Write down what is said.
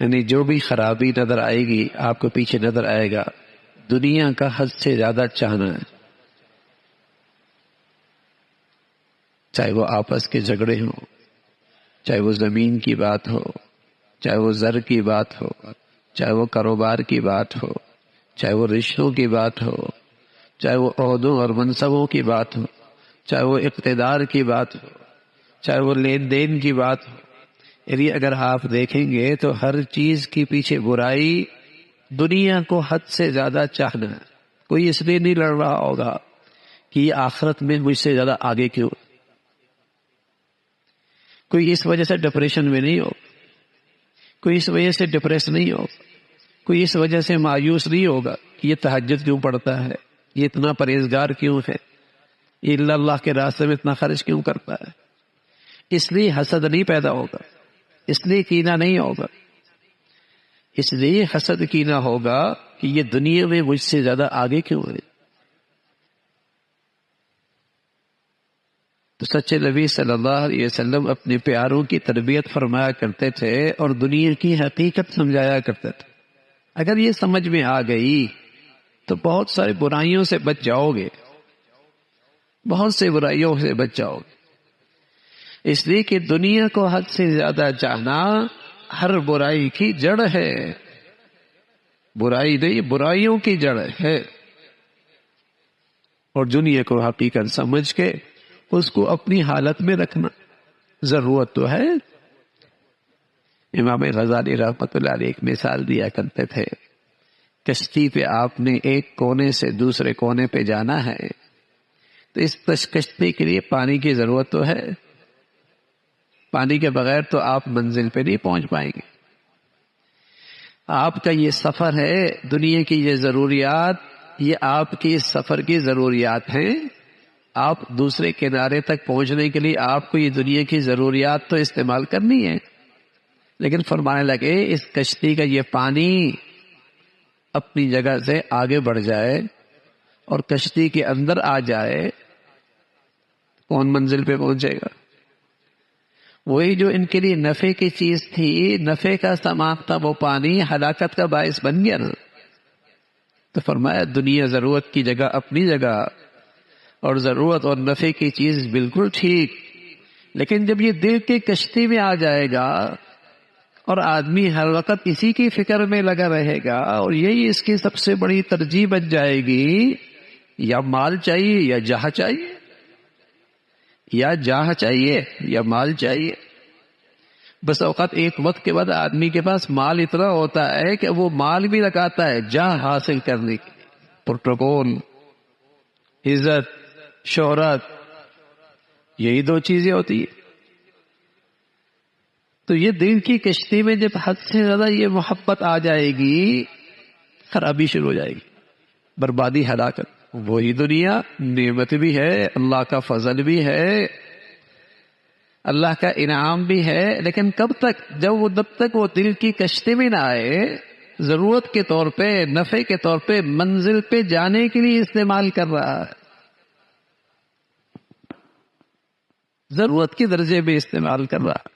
یعنی جو بھی خرابی نظر آئے گی آپ کو پیچھے نظر آئے گا، دنیا کا حد سے زیادہ چاہنا ہے، چاہے وہ آپس کے جھگڑے ہوں، چاہے وہ زمین کی بات ہو، چاہے وہ زر کی بات ہو، چاہے وہ کاروبار کی بات ہو، چاہے وہ رشتوں کی بات ہو، چاہے وہ عہدوں اور منصبوں کی بات ہو، چاہے وہ اقتدار کی بات ہو، چاہے وہ لین دین کی بات ہو، یعنی اگر آپ دیکھیں گے تو ہر چیز کے پیچھے برائی، دنیا کو حد سے زیادہ چاہنا ہے۔ کوئی اس لیے نہیں لڑ رہا ہوگا کہ یہ آخرت میں مجھ سے زیادہ آگے کیوں، کوئی اس وجہ سے ڈپریشن میں نہیں ہو، کوئی اس وجہ سے ڈپریس نہیں ہو، کوئی اس وجہ سے مایوس نہیں ہوگا کہ یہ تہجد کیوں پڑھتا ہے، یہ اتنا پرہیزگار کیوں ہے، یہ اللہ کے راستے میں اتنا خرچ کیوں کرتا ہے۔ اس لیے حسد نہیں پیدا ہوگا، اس لیے کینہ نہیں ہوگا، اس لیے حسد کینہ ہوگا کہ یہ دنیا میں مجھ سے زیادہ آگے کیوں ہے۔ تو سچے نبی صلی اللہ علیہ وسلم اپنے پیاروں کی تربیت فرمایا کرتے تھے اور دنیا کی حقیقت سمجھایا کرتے تھے۔ اگر یہ سمجھ میں آ گئی تو بہت ساری برائیوں سے بچ جاؤ گے، بہت سے برائیوں سے بچ جاؤ گے۔ اس لیے کہ دنیا کو حد سے زیادہ چاہنا ہر برائی کی جڑ ہے، برائی نہیں، برائیوں کی جڑ ہے۔ اور دنیا کو حقیقت سمجھ کے اس کو اپنی حالت میں رکھنا ضرورت تو ہے۔ امام غزالی رحمۃ اللہ علیہ ایک مثال دیا کرتے تھے، کشتی پہ آپ نے ایک کونے سے دوسرے کونے پہ جانا ہے تو اس کشتی کے لیے پانی کی ضرورت تو ہے، پانی کے بغیر تو آپ منزل پہ نہیں پہنچ پائیں گے۔ آپ کا یہ سفر ہے، دنیا کی یہ ضروریات، یہ آپ کی اس سفر کی ضروریات ہیں۔ آپ دوسرے کنارے تک پہنچنے کے لیے آپ کو یہ دنیا کی ضروریات تو استعمال کرنی ہے، لیکن فرمانے لگے اس کشتی کا یہ پانی اپنی جگہ سے آگے بڑھ جائے اور کشتی کے اندر آ جائے، کون منزل پہ پہنچے گا؟ وہی جو ان کے لیے نفع کی چیز تھی، نفع کا سامان تھا، وہ پانی ہلاکت کا باعث بن گیا نا۔ تو فرمایا دنیا ضرورت کی جگہ اپنی جگہ اور ضرورت اور نفع کی چیز بالکل ٹھیک، لیکن جب یہ دل کی کشتی میں آ جائے گا اور آدمی ہر وقت اسی کی فکر میں لگا رہے گا اور یہی اس کی سب سے بڑی ترجیح بن جائے گی، یا مال چاہیے یا جاہ چاہیے، یا جاہ چاہیے یا مال چاہیے۔ بس اوقات ایک وقت کے بعد آدمی کے پاس مال اتنا ہوتا ہے کہ وہ مال بھی لگاتا ہے جاہ حاصل کرنے کی، پروٹوکول، عزت، شہرت، یہی دو چیزیں ہوتی ہیں۔ تو یہ دل کی کشتی میں جب حد سے زیادہ یہ محبت آ جائے گی، خرابی شروع ہو جائے گی، بربادی، ہلاکت۔ وہی دنیا نعمت بھی ہے، اللہ کا فضل بھی ہے، اللہ کا انعام بھی ہے، لیکن کب تک؟ جب تک وہ دل کی کشتی میں نہ آئے، ضرورت کے طور پہ، نفع کے طور پہ، منزل پہ جانے کے لیے استعمال کر رہا ہے، ضرورت کے درجے میں استعمال کر رہا ہے۔